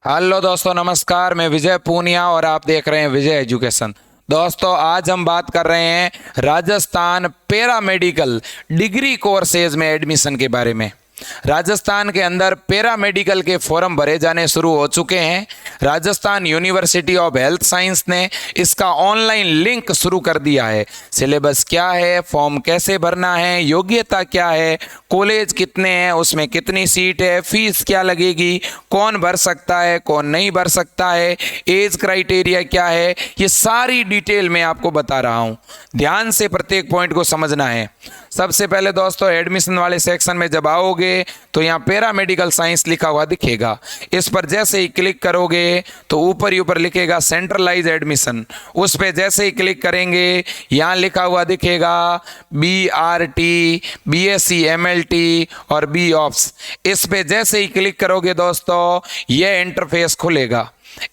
Hello दोस्तों, नमस्कार। मैं विजय पूनिया और आप देख रहे हैं विजय एजुकेशन। दोस्तों, आज हम बात कर रहे हैं राजस्थान पैरामेडिकल डिग्री कोर्सेज में एडमिशन के बारे में। राजस्थान के अंदर पैरामेडिकल के फॉर्म भरे जाने शुरू हो चुके हैं। Rajasthan university of health science ने इसका ऑनलाइन लिंक शुरू कर दिया है। सिलेबस क्या है, फॉर्म कैसे भरना है, योग्यता क्या है, कॉलेज कितने हैं, उसमें कितनी सीट है, फीस क्या लगेगी, कौन भर सकता है, कौन नहीं भर सकता है, एज क्राइटेरिया क्या है, ये सारी डिटेल मैं आपको बता रहा हूँ। ध्यान से प्रत्येक पॉइंट को समझना है। सबसे पहले दोस्तों, एडमिशन वाले सेक्शन में जब आओगे तो यहाँ पैरामेडिकल साइंस लिखा हुआ दिखेगा। इस पर जैसे ही क्लिक करोगे तो ऊपर ही ऊपर लिखेगा सेंट्रलाइज एडमिशन। उस पर जैसे ही क्लिक करेंगे यहाँ लिखा हुआ दिखेगा BRT, BSc MLT और बी ऑप्स। इस पे जैसे ही क्लिक करोगे दोस्तों यह इंटरफेस खुलेगा।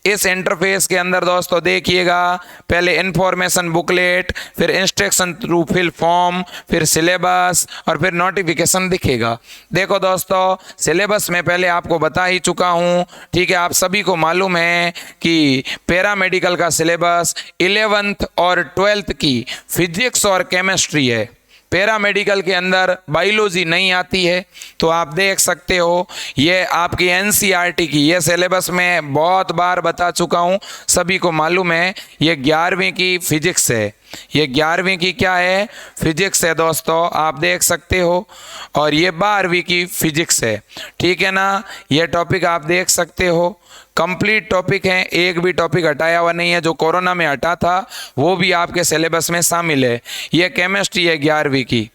इस इंटरफेस के अंदर दोस्तों देखिएगा, पहले इंफॉर्मेशन बुकलेट, फिर इंस्ट्रक्शन टू फिल फॉर्म, फिर सिलेबस और फिर नोटिफिकेशन दिखेगा। देखो दोस्तों, सिलेबस में पहले आपको बता ही चुका हूं, ठीक है। आप सभी को मालूम है कि पैरामेडिकल का सिलेबस 11th और 12th की फिजिक्स और केमिस्ट्री है। पैरामेडिकल के अंदर बायोलॉजी नहीं आती है। तो आप देख सकते हो ये आपकी NCERT की ये सिलेबस में बहुत बार बता चुका हूँ, सभी को मालूम है। ये 11वीं की फिजिक्स है। ये 11वीं की क्या है? फिजिक्स है दोस्तों, आप देख सकते हो। और ये 12वीं की फिजिक्स है, ठीक है ना। ये टॉपिक आप देख सकते हो, कंप्लीट टॉपिक है, एक भी टॉपिक हटाया हुआ नहीं है। जो कोरोना में हटा था वो भी आपके सिलेबस में शामिल है। ये केमिस्ट्री है 11वीं की,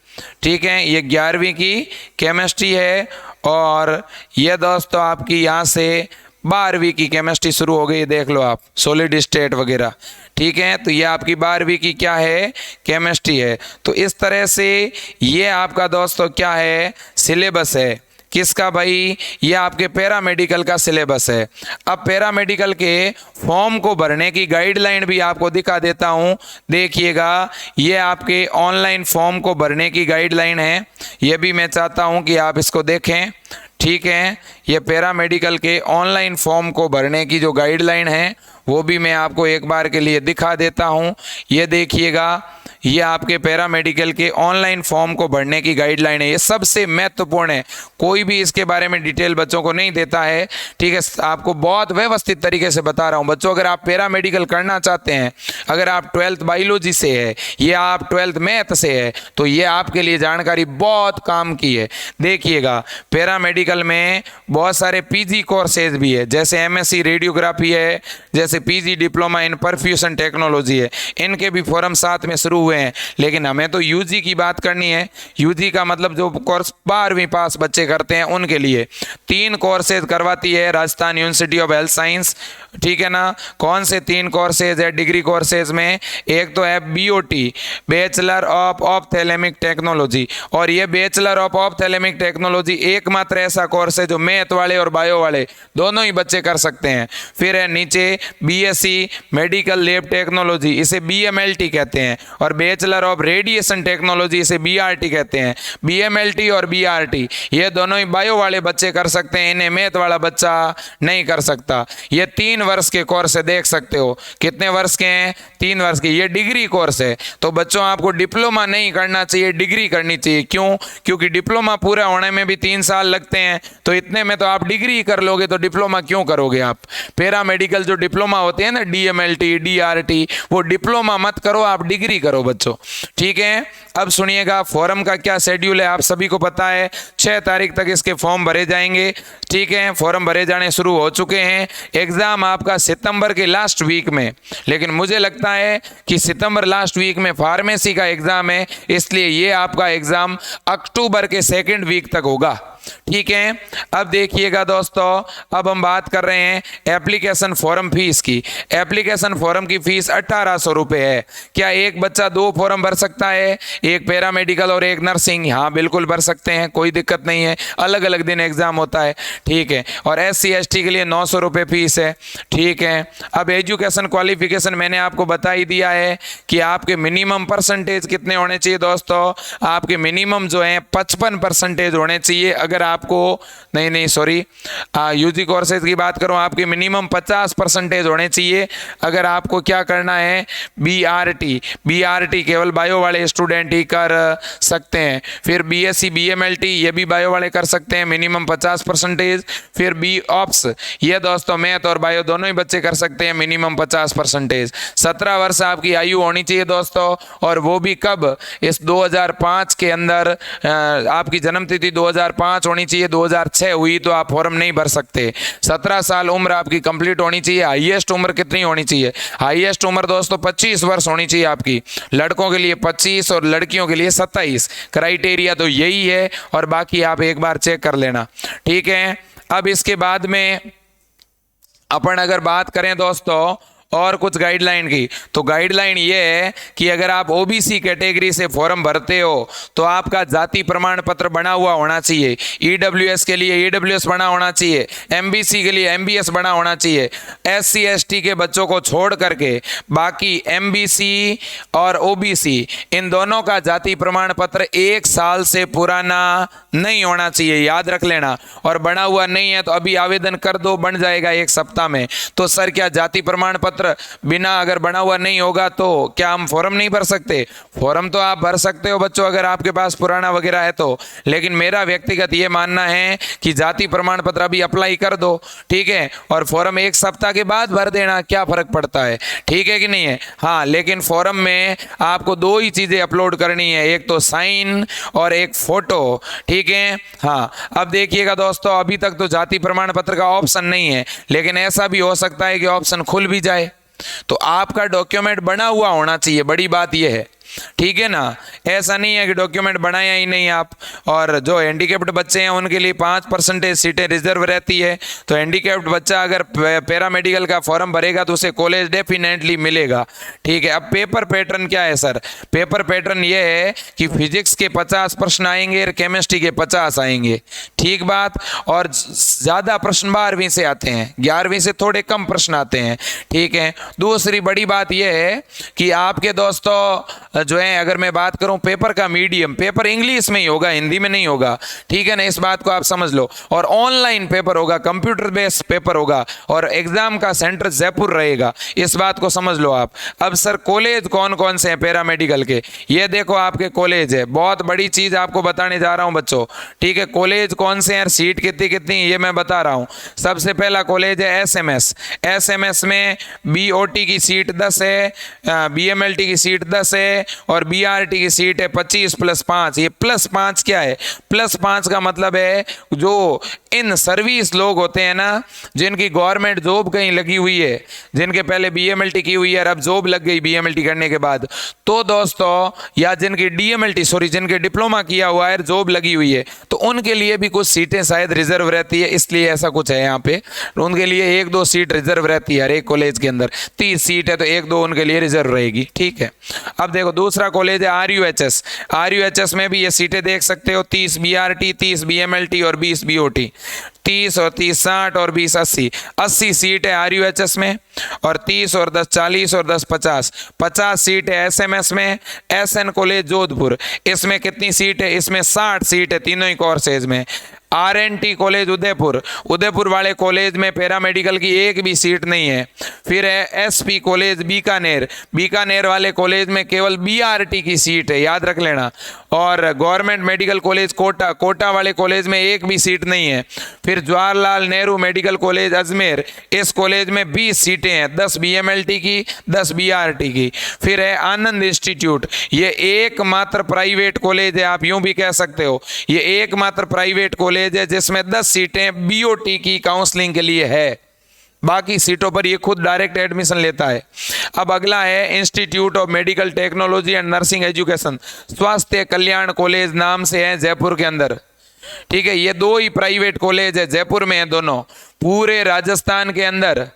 ठीक है। ये 11वीं की केमिस्ट्री है। और ये दोस्तों आपकी यहाँ से 12वीं की केमिस्ट्री शुरू हो गई, देख लो आप, सॉलिड स्टेट वगैरह, ठीक है। तो ये आपकी 12वीं की क्या है? केमिस्ट्री है। तो इस तरह से ये आपका दोस्तों क्या है? सिलेबस है। किसका भाई? ये आपके पैरामेडिकल का सिलेबस है। अब पैरामेडिकल के फॉर्म को भरने की गाइडलाइन भी आपको दिखा देता हूँ। देखिएगा, ये आपके ऑनलाइन फॉर्म को भरने की गाइडलाइन है। ये भी मैं चाहता हूँ कि आप इसको देखें, ठीक है। ये पैरामेडिकल के ऑनलाइन फॉर्म को भरने की जो गाइडलाइन है वो भी मैं आपको एक बार के लिए दिखा देता हूँ। ये देखिएगा, ये आपके पैरामेडिकल के ऑनलाइन फॉर्म को भरने की गाइडलाइन है। ये सबसे महत्वपूर्ण है, कोई भी इसके बारे में डिटेल बच्चों को नहीं देता है, ठीक है। आपको बहुत व्यवस्थित तरीके से बता रहा हूँ बच्चों। अगर आप पैरामेडिकल करना चाहते हैं, अगर आप 12th बायोलॉजी से है या आप 12th मैथ से है, तो ये आपके लिए जानकारी बहुत काम की है। देखिएगा, पैरामेडिकल में बहुत सारे PG कोर्सेज भी है, जैसे MSc रेडियोग्राफी है, जैसे PG diploma in perfusion technology है। इनके भी फॉर्म साथ में शुरू हुए हैं, लेकिन हमें तो UG की बात करनी है। UG का मतलब जो कोर्स 12वीं पास बच्चे करते हैं उनके लिए 3 कोर्सेज करवाती है Rajasthan university of health science, ठीक है ना। कौन से 3 कोर्सेज है डिग्री कोर्सेज में? एक तो है BOT, बैचलर ऑफ ऑप्थेलेमिक टेक्नोलॉजी, और ये बैचलर ऑफ ऑप्थेलेमिक टेक्नोलॉजी एकमात्र ऐसा कोर्स है जो मैथ वाले और बायो वाले दोनों ही बच्चे कर सकते हैं। फिर है नीचे BSc मेडिकल लैब टेक्नोलॉजी, इसे BMLT कहते हैं, और बैचलर ऑफ रेडिएशन टेक्नोलॉजी, इसे BRT कहते हैं। BMLT और BRT ये दोनों ही बायो वाले बच्चे कर सकते हैं, इन्हें मैथ वाला बच्चा नहीं कर सकता। ये 3 वर्ष के कोर्स है, देख सकते हो कितने वर्ष के हैं? 3 वर्ष के। ये डिग्री कोर्स है। तो बच्चों, आपको डिप्लोमा नहीं करना चाहिए, डिग्री करनी चाहिए। क्यों? क्योंकि डिप्लोमा पूरा होने में भी 3 साल लगते हैं, तो इतने में तो आप डिग्री कर लोगे, तो डिप्लोमा क्यों करोगे आप? पैरामेडिकल जो डिप्लोमा होते हैं ना, DMLT DRT, वो डिप्लोमा मत करो, आप डिग्री करो बच्चों, ठीक है। अब सुनिएगा, फॉर्म का क्या शेड्यूल है आप सभी को पता है। 6 तारीख तक इसके फॉर्म भरे जाएंगे, ठीक है। फॉर्म भरे जाने शुरू हो चुके हैं। एग्जाम आपका सितंबर के लास्ट वीक में, लेकिन मुझे लगता है कि सितंबर लास्ट वीक में फार्मेसी का एग्जाम है, इसलिए ये आपका एग्जाम अक्टूबर के 2nd वीक तक होगा, ठीक है। अब देखिएगा दोस्तों, अब हम बात कर रहे हैं एप्लीकेशन फॉर्म फीस की। एप्लीकेशन फॉर्म की फीस 1800 रुपये है। क्या एक बच्चा 2 फॉर्म भर सकता है, एक पैरामेडिकल और एक नर्सिंग? हाँ, बिल्कुल भर सकते हैं, कोई दिक्कत नहीं है। अलग अलग दिन एग्जाम होता है, ठीक है। और SC ST के लिए 900 रुपये फीस है, ठीक है। अब एजुकेशन क्वालिफिकेशन मैंने आपको बता ही दिया है कि आपके मिनिमम परसेंटेज कितने होने चाहिए दोस्तों। आपके मिनिमम जो है 55% होने चाहिए अगर आपको नहीं सॉरी यूजी कोर्सेज की बात करूं, आपकी मिनिमम 50% होने चाहिए। अगर आपको क्या करना है, बीआरटी केवल बायो वाले स्टूडेंट ही कर सकते हैं। फिर बीएससी बीएमएलटी ये भी बायो वाले कर सकते हैं, मिनिमम 50%। फिर बी ऑप्स ये दोस्तों मैथ और बायो दोनों ही बच्चे कर सकते हैं, मिनिमम 50%। 17 वर्ष आपकी आयु होनी चाहिए दोस्तों, और वो भी कब, इस 2005 के अंदर आपकी जन्म तिथि 2005 होनी चाहिए, 2006 हुई तो आप फॉर्म नहीं भर सकते। 17 साल उम्र आपकी कंप्लीट होनी चाहिए। हाईएस्ट उम्र कितनी होनी चाहिए, हाईएस्ट उम्र दोस्तों 25 वर्ष होनी चाहिए आपकी, लड़कों के लिए 25 और लड़कियों के लिए 27। क्राइटेरिया तो यही है, और बाकी आप एक बार चेक कर लेना, ठीक है। अब इसके बाद में अपन अगर बात करें दोस्तों और कुछ गाइडलाइन की, तो गाइडलाइन ये है कि अगर आप ओबीसी कैटेगरी से फॉर्म भरते हो तो आपका जाति प्रमाण पत्र बना हुआ होना चाहिए। ईडब्ल्यूएस के लिए ईडब्ल्यूएस बना होना चाहिए, एमबीसी के लिए एमबीएस बना होना चाहिए। एससी एसटी के बच्चों को छोड़ करके बाकी एमबीसी और ओबीसी इन दोनों का जाति प्रमाण पत्र 1 साल से पुराना नहीं होना चाहिए, याद रख लेना। और बना हुआ नहीं है तो अभी आवेदन कर दो, बन जाएगा 1 सप्ताह में। तो सर क्या जाति प्रमाण पत्र बिना अगर बना हुआ नहीं होगा तो क्या हम फॉर्म नहीं भर सकते? फॉर्म तो आप भर सकते हो बच्चों, अगर आपके पास पुराना वगैरह है तो, लेकिन मेरा व्यक्तिगत ये मानना है कि जाति प्रमाण पत्र अभी अप्लाई कर दो, ठीक है, और फॉर्म 1 सप्ताह के बाद भर देना, क्या फर्क पड़ता है, ठीक है कि नहीं है। हाँ, लेकिन फॉर्म में आपको 2 ही चीजें अपलोड करनी है, एक तो साइन और एक फोटो, ठीक है। हाँ, अब देखिएगा दोस्तों, अभी तक तो जाति प्रमाण पत्र का ऑप्शन नहीं है, लेकिन ऐसा भी हो सकता है कि ऑप्शन खुल भी जाए, तो आपका डॉक्यूमेंट बना हुआ होना चाहिए, बड़ी बात यह है, ठीक है ना। ऐसा नहीं है कि डॉक्यूमेंट बनाया ही नहीं आप। और जो हैंडीकैप्ड बच्चे हैं उनके लिए 5% सीटें रिजर्व रहती है, तो हैंडीकैप्ड बच्चा अगर पैरामेडिकल का फॉर्म भरेगा तो उसे कॉलेज डेफिनेटली मिलेगा, ठीक है। अब पेपर पैटर्न क्या है सर? पेपर पैटर्न ये है कि फिजिक्स के 50 प्रश्न आएंगे और केमिस्ट्री के 50 आएंगे, ठीक बात। और ज़्यादा प्रश्न 12वीं से आते हैं, 11वीं से थोड़े कम प्रश्न आते हैं, ठीक है। दूसरी बड़ी बात यह है कि आपके दोस्तों जो है, अगर मैं बात करूं पेपर का मीडियम, पेपर इंग्लिश में ही होगा, हिंदी में नहीं होगा, ठीक है ना, इस बात को आप समझ लो। और ऑनलाइन पेपर होगा, कंप्यूटर बेस्ड पेपर होगा, और एग्जाम का सेंटर जयपुर रहेगा, इस बात को समझ लो आप। अब सर कॉलेज कौन कौन से हैं पैरामेडिकल के, ये देखो आपके कॉलेज है, बहुत बड़ी चीज आपको बताने जा रहा हूं बच्चों, ठीक है। कॉलेज कौन से हैं, सीट कितनी कितनी ये मैं बता रहा हूं। सबसे पहला कॉलेज है एसएमएस। एसएमएस में बीओटी की सीट 10 है, बीएमएलटी की सीट 10 है, और बीआरटी की सीट है 25 + 5। ये +5 क्या है? +5 का मतलब है जो इन सर्विस लोग होते हैं ना, जिनकी गवर्नमेंट जॉब कहीं लगी हुई है, जिनके पहले बीएमएलटी की हुई है और अब जॉब लग गई बीएमएलटी करने के बाद, तो दोस्तों, या जिनकी जिनके डिप्लोमा किया हुआ है, जॉब लगी हुई है, तो उनके लिए भी कुछ सीटें शायद रिजर्व रहती है, इसलिए ऐसा कुछ है यहाँ पे। उनके लिए 1-2 सीट रिजर्व रहती है हर एक कॉलेज के अंदर। 30 सीट है तो 1-2 उनके लिए रिजर्व रहेगी, ठीक है। अब देखो दूसरा कॉलेज है आरयूएचएस। आरयूएचएस में भी ये सीटें देख सकते हो, 30 बीआरटी, 30 बीएमएलटी और 20 बीओटी। 30 और 30 60 और 20 80। 80 सीट है आरयूएचएस में, और 30 और 10 40 और 10 50। 50 सीट है एसएमएस में। एसएन कॉलेज जोधपुर, इसमें कितनी सीट है? इसमें 60 सीट है तीनों ही कोर्सेज में। आरएनटी कॉलेज उदयपुर, उदयपुर वाले कॉलेज में पैरामेडिकल की एक भी सीट नहीं है। फिर है एसपी कॉलेज बीकानेर, बीकानेर वाले कॉलेज में केवल बीआरटी की सीट है, याद रख लेना। और government medical college Kota, Kota वाले कॉलेज में एक भी सीट नहीं है। फिर जवाहरलाल नेहरू मेडिकल कॉलेज अजमेर, इस कॉलेज में 20 सीटें हैं, 10 बीएमएलटी की, 10 बीआरटी की। फिर है आनंद इंस्टीट्यूट, ये एकमात्र प्राइवेट कॉलेज है, आप यूं भी कह सकते हो, ये एकमात्र प्राइवेट कॉलेज है जिसमें 10 सीटें बीओटी की काउंसलिंग के लिए है, बाकी सीटों पर ये खुद डायरेक्ट एडमिशन लेता है। अब अगला है institute of medical technology and nursing education, स्वास्थ्य कल्याण कॉलेज नाम से है जयपुर के अंदर, ठीक है। ये 2 ही प्राइवेट कॉलेज है, जयपुर में है दोनों। पूरे राजस्थान के अंदर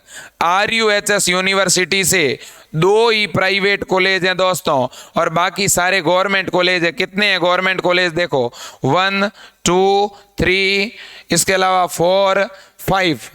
आरयूएचएस यूनिवर्सिटी से 2 ही प्राइवेट कॉलेज हैं दोस्तों, और बाकी सारे गवर्नमेंट कॉलेज है। कितने हैं गवर्नमेंट कॉलेज? देखो 1 2 3, इसके अलावा 4 5,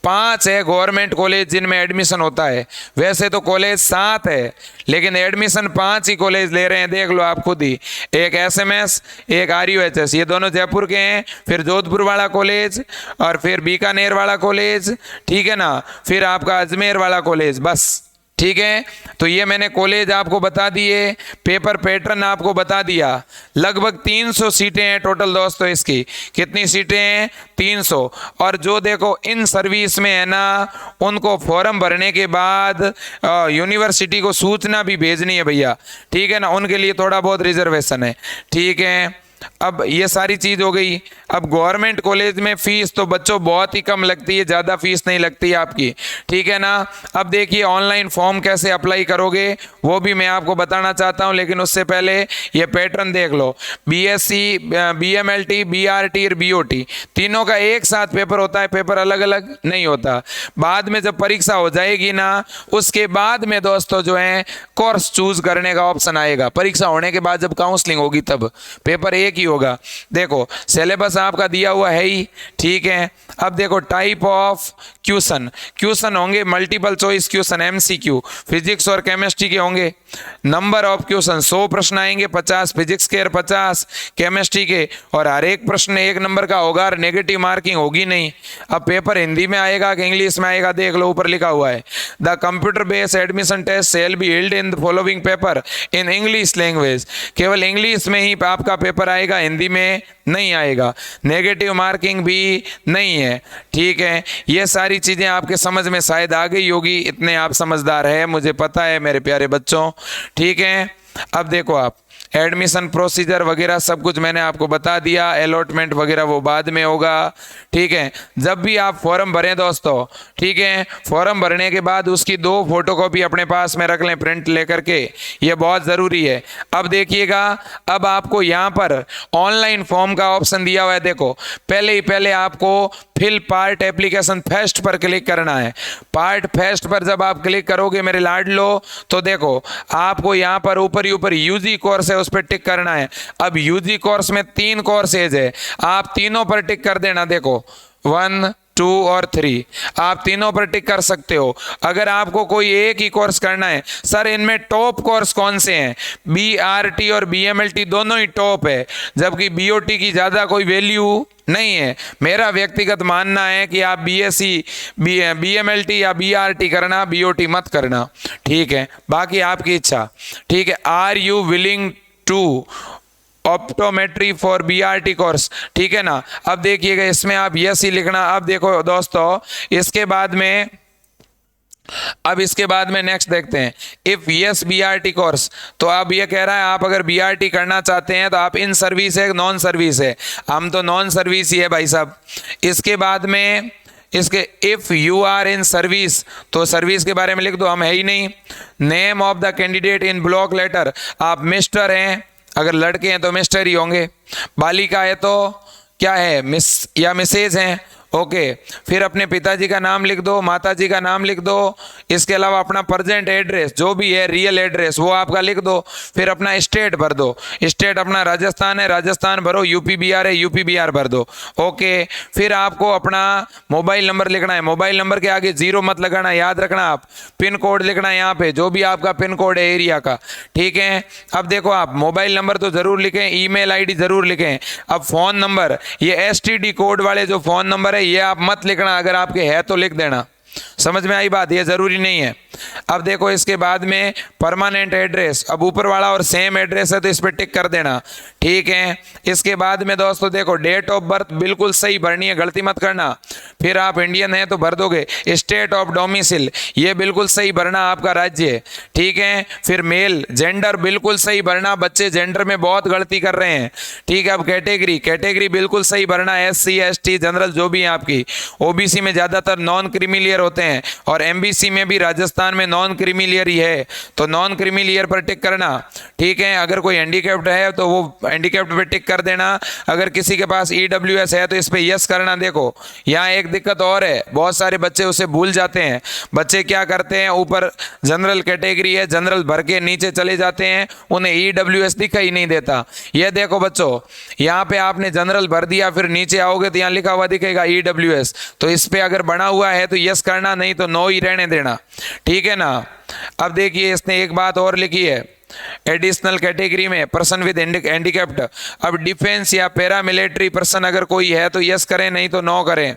5 है गवर्नमेंट कॉलेज जिनमें एडमिशन होता है। वैसे तो कॉलेज 7 है, लेकिन एडमिशन 5 ही कॉलेज ले रहे हैं, देख लो आप खुद ही। एक SMS, एक RUHS, ये दोनों जयपुर के हैं। फिर जोधपुर वाला कॉलेज, और फिर बीकानेर वाला कॉलेज, ठीक है ना, फिर आपका अजमेर वाला कॉलेज, बस। ठीक है, तो ये मैंने कॉलेज आपको बता दिए, पेपर पैटर्न आपको बता दिया। लगभग 300 सीटें हैं टोटल दोस्तों इसकी। कितनी सीटें हैं? 300। और जो देखो इन सर्विस में है ना, उनको फॉर्म भरने के बाद यूनिवर्सिटी को सूचना भी भेजनी है भैया, ठीक है ना, उनके लिए थोड़ा बहुत रिजर्वेशन है। ठीक है, अब ये सारी चीज़ हो गई। अब गवर्नमेंट कॉलेज में फीस तो बच्चों बहुत ही कम लगती है, ज़्यादा फीस नहीं लगती है आपकी, ठीक है ना। अब देखिए ऑनलाइन फॉर्म कैसे अप्लाई करोगे वो भी मैं आपको बताना चाहता हूँ, लेकिन उससे पहले ये पैटर्न देख लो। BSc, BMLT, BRT और BOT तीनों का एक साथ पेपर होता है, पेपर अलग अलग नहीं होता। बाद में जब परीक्षा हो जाएगी ना, उसके बाद में दोस्तों जो है कोर्स चूज करने का ऑप्शन आएगा। परीक्षा होने के बाद जब काउंसलिंग होगी तब पेपर एक ही होगा। देखो सिलेबस आपका दिया हुआ है ही, ठीक है। अब देखो टाइप ऑफ क्वेश्चन होंगे multiple choice question, MCQ, physics और केमिस्ट्री के होंगे। नंबर ऑफ क्वेश्चन 100 प्रश्न आएंगे, 50 फिजिक्स के और 50 केमिस्ट्री के, और हर एक प्रश्न 1 नंबर का होगा और नेगेटिव मार्किंग होगी नहीं। अब पेपर हिंदी में आएगा कि इंग्लिश में आएगा, देख लो ऊपर लिखा हुआ है, the computer based admission test shall be held in the following paper in English language. केवल इंग्लिश में ही आपका पेपर आएगा, हिंदी में नहीं आएगा। नेगेटिव मार्किंग भी नहीं है, ठीक है। ये सारी चीज़ें आपके समझ में शायद आ गई होगी, इतने आप समझदार है मुझे पता है मेरे प्यारे बच्चों, ठीक है। अब देखो आप एडमिशन प्रोसीजर वगैरह सब कुछ मैंने आपको बता दिया, अलॉटमेंट वगैरह वो बाद में होगा, ठीक है। जब भी आप फॉर्म भरें दोस्तों, ठीक है, फॉर्म भरने के बाद उसकी 2 फोटोकॉपी अपने पास में रख लें प्रिंट लेकर के, ये बहुत ज़रूरी है। अब देखिएगा, अब आपको यहाँ पर ऑनलाइन फॉर्म का ऑप्शन दिया हुआ है। देखो पहले आपको फिल पार्ट एप्लीकेशन फर्स्ट पर क्लिक करना है। पार्ट फर्स्ट पर जब आप क्लिक करोगे मेरे लाडलो, तो देखो आपको यहाँ पर ऊपर UG कोर्स है, उस पर टिक करना है। अब UG कोर्स में 3 कोर्सेज है, आप तीनों पर टिक कर देना। देखो 1, 2 और 3 आप तीनों पर टिक कर सकते हो। अगर आपको कोई एक ही कोर्स करना है, सर इनमें टॉप कोर्स कौन से हैं? BRT और BMLT दोनों ही टॉप है, जबकि BOT की ज़्यादा कोई वैल्यू नहीं है। मेरा व्यक्तिगत मानना है कि आप BSc, BMLT या BRT करना, BOT मत करना, ठीक है, बाकी आपकी इच्छा, ठीक है। Are you willing to optometry for BRT course, ठीक है ना। अब देखिएगा इसमें आप यस ही लिखना। अब देखो दोस्तों इसके बाद में नेक्स्ट देखते हैं, इफ यस BRT कोर्स, तो अब ये कह रहा है आप अगर BRT करना चाहते हैं तो आप इन सर्विस है नॉन सर्विस है, हम तो नॉन सर्विस ही है भाई साहब। इसके बाद में इसके if you are in service, तो सर्विस के बारे में लिख दो, हम है ही नहीं। Name of the candidate in block letter, आप मिस्टर हैं, अगर लड़के हैं तो मिस्टर ही होंगे, बालिका है तो क्या है मिस या मिसेज हैं, ओके। फिर अपने पिताजी का नाम लिख दो, माताजी का नाम लिख दो, इसके अलावा अपना प्रेजेंट एड्रेस जो भी है रियल एड्रेस वो आपका लिख दो। फिर अपना स्टेट भर दो, स्टेट अपना राजस्थान है राजस्थान भरो, UP बिहार है UP बिहार भर दो, ओके। फिर आपको अपना मोबाइल नंबर लिखना है, मोबाइल नंबर के आगे 0 मत लगाना, याद रखना। आप पिन कोड लिखना है यहाँ पे, जो भी आपका पिन कोड है एरिया का, ठीक है। अब देखो आप मोबाइल नंबर तो जरूर लिखें, ईमेल ID जरूर लिखें। अब फोन नंबर, ये STD कोड वाले जो फोन नंबर है ये आप मत लिखना, अगर आपके है तो लिख देना, समझ में आई बात, ये जरूरी नहीं है। अब देखो इसके बाद में परमानेंट एड्रेस, अब ऊपर वाला और सेम एड्रेस है तो इस पर टिक कर देना, ठीक है। इसके बाद में दोस्तों देखो डेट ऑफ बर्थ बिल्कुल सही भरनी है, गलती मत करना। फिर आप इंडियन हैं तो भर दोगे। स्टेट ऑफ डोमिसिल ये बिल्कुल सही भरना, आपका राज्य, ठीक है। फिर मेल जेंडर बिल्कुल सही भरना, बच्चे जेंडर में बहुत गलती कर रहे हैं, ठीक है। अब कैटेगरी बिल्कुल सही भरना, SC ST जनरल जो भी है आपकी। OBC में ज़्यादातर नॉन क्रीमिलियर होते हैं, हैं, और एमबीसी में भी राजस्थान में नॉन क्रीमी ही है, तो नॉन क्रीमी पर टिक करना। ठीक है, अगर कोई हैंडीकैप्ड है तो वो हैंडीकैप्ड पे टिक कर देना। अगर किसी के पास ईडब्ल्यूएस है तो इस पे यस करना। देखो यहाँ एक दिक्कत और है, बहुत सारे बच्चे उसे भूल जाते हैं। बच्चे क्या करते हैं, ऊपर जनरल कैटेगरी है, जनरल भर के नीचे चले जाते हैं, उन्हें ईडब्ल्यूएस दिखाई नहीं देता। ये देखो बच्चों, यहाँ पे आपने जनरल भर दिया, फिर नीचे आओगे तो यहाँ लिखा हुआ दिखेगा ईडब्ल्यूएस, तो इस पे अगर बना हुआ है तो यस करना, नहीं तो नो ही रहने देना। ठीक है ना। अब देखिए इसने एक बात और लिखी है, एडिशनल कैटेगरी में पर्सन विद हैंडीकैप्ड। अब डिफेंस या पैरामिलिट्री पर्सन अगर कोई है तो यस करें, नहीं तो नो करें।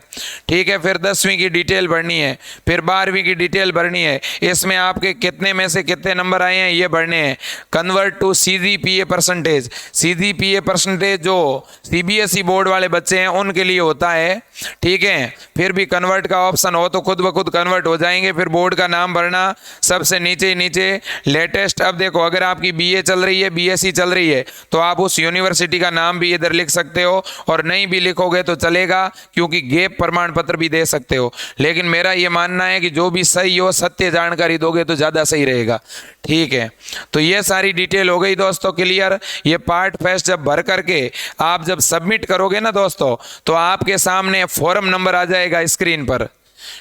ठीक है, फिर 10वीं की डिटेल भरनी है, फिर 12वीं की डिटेल भरनी है। इसमें आपके कितने में से कितने नंबर आए हैं ये भरने हैं। Convert to CGPA percentage. CGPA percentage जो सीबीएसई बोर्ड वाले बच्चे हैं उनके लिए होता है। ठीक है, फिर भी कन्वर्ट का ऑप्शन हो तो खुद ब खुद कन्वर्ट हो जाएंगे। फिर बोर्ड का नाम भरना, सबसे नीचे नीचे लेटेस्ट। अब देखो अगर आपकी बीए चल रही है, बीएससी चल रही है, तो आप उस यूनिवर्सिटी का नाम भी इधर लिख सकते हो, और नहीं भी लिखोगे तो चलेगा, क्योंकि गैप प्रमाण पत्र भी दे सकते हो। लेकिन मेरा ये मानना है कि जो भी सही हो, सत्य जानकारी दोगे तो ज़्यादा सही रहेगा। ठीक है, तो ये सारी डिटेल हो गई दोस्तों क्लियर। ये पार्ट फेस्ट जब भर करके आप जब सबमिट करोगे ना दोस्तों, तो आपके सामने फॉर्म नंबर आ जाएगा स्क्रीन पर।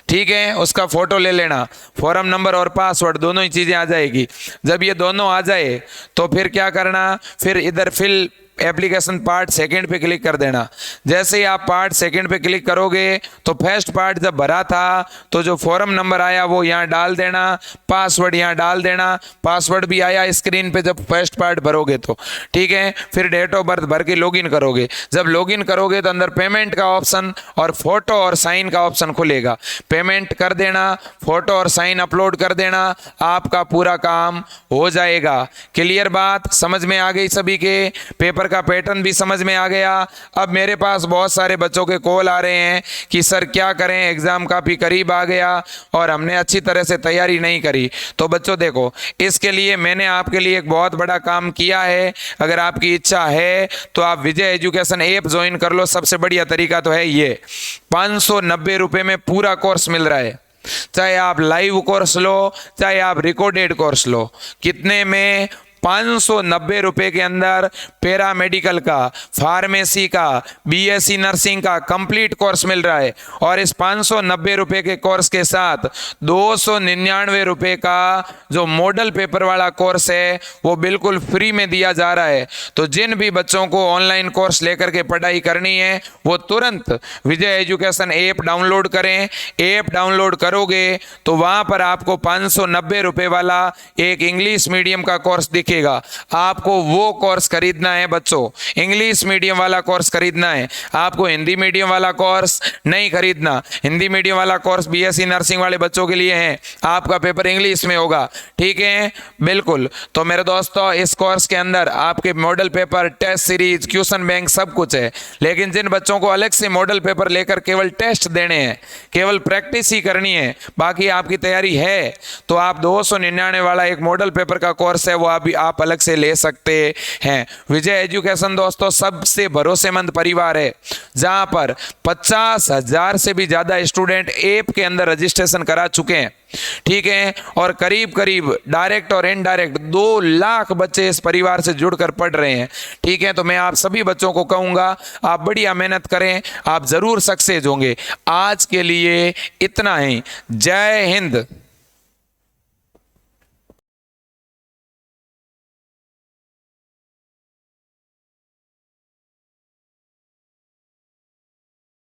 ठीक है, उसका फोटो ले लेना, फॉर्म नंबर और पासवर्ड दोनों ही चीज़ें आ जाएगी। जब ये दोनों आ जाए तो फिर क्या करना, फिर इधर फिल एप्लीकेशन पार्ट सेकंड पे क्लिक कर देना। जैसे ही आप पार्ट सेकंड पे क्लिक करोगे तो फर्स्ट पार्ट जब भरा था तो जो फॉर्म नंबर आया वो यहाँ डाल देना, पासवर्ड यहाँ डाल देना। पासवर्ड भी आया स्क्रीन पे जब फर्स्ट पार्ट भरोगे तो। ठीक है, फिर डेट ऑफ बर्थ भर के लॉगिन करोगे। जब लॉगिन करोगे तो अंदर पेमेंट का ऑप्शन और फोटो और साइन का ऑप्शन खुलेगा। पेमेंट कर देना, फोटो और साइन अपलोड कर देना, आपका पूरा काम हो जाएगा। क्लियर बात समझ में आ गई सभी के? पेपर का पैटर्न भी समझ में आ गया। अब मेरे पास बहुत सारे बच्चों के कॉल आ रहे हैं कि सर क्या करें, एग्जाम काफी करीब आ गया और हमने अच्छी तरह से तैयारी नहीं करी। तो बच्चों देखो, इसके लिए मैंने आपके लिए एक बहुत बड़ा काम किया है। अगर आपकी इच्छा है तो आप विजय एजुकेशन ऐप ज्वाइन कर लो। सबसे बढ़िया तरीका तो है ये, 590 रुपए में पूरा कोर्स मिल रहा है। चाहे आप लाइव कोर्स लो, चाहे आप रिकॉर्डेड कोर्स लो, कितने में? 590 रुपए के अंदर पैरामेडिकल का, फार्मेसी का, बीएससी नर्सिंग का कंप्लीट कोर्स मिल रहा है। और इस 590 रुपए के कोर्स के साथ 299 रुपए का जो मॉडल पेपर वाला कोर्स है वो बिल्कुल फ्री में दिया जा रहा है। तो जिन भी बच्चों को ऑनलाइन कोर्स लेकर के पढ़ाई करनी है वो तुरंत विजय एजुकेशन ऐप डाउनलोड करें। ऐप डाउनलोड करोगे तो वहां पर आपको 590 रुपए वाला एक इंग्लिश मीडियम का कोर्स दिखेगा। आपको वो कोर्स खरीदना है बच्चों, इंग्लिश मीडियम वाला कोर्स खरीदना है। आपको हिंदी मीडियम वाला कोर्स नहीं खरीदना। हिंदी मीडियम वाला कोर्स बीएससी नर्सिंग वाले बच्चों के लिए है, आपका पेपर इंग्लिश में होगा। ठीक है, बिल्कुल। तो मेरे दोस्तों, इस कोर्स के अंदर आपके model paper, test series, question bank सब कुछ है। लेकिन जिन बच्चों को अलग से मॉडल पेपर लेकर केवल टेस्ट देने हैं, केवल प्रैक्टिस ही करनी है, बाकी आपकी तैयारी है, तो आप 299 वाला एक मॉडल पेपर का कोर्स है वो अभी आप अलग से ले सकते हैं। विजय एजुकेशन दोस्तों सबसे भरोसेमंद परिवार है, जहां पर 50,000 से भी ज्यादा स्टूडेंट ऐप के अंदर रजिस्ट्रेशन करा चुके हैं। ठीक है, और करीब करीब डायरेक्ट और इनडायरेक्ट 2 लाख बच्चे इस परिवार से जुड़कर पढ़ रहे हैं। ठीक है, तो मैं आप सभी बच्चों को कहूंगा आप बढ़िया मेहनत करें, आप जरूर सक्सेस होंगे। आज के लिए इतना ही। जय हिंद।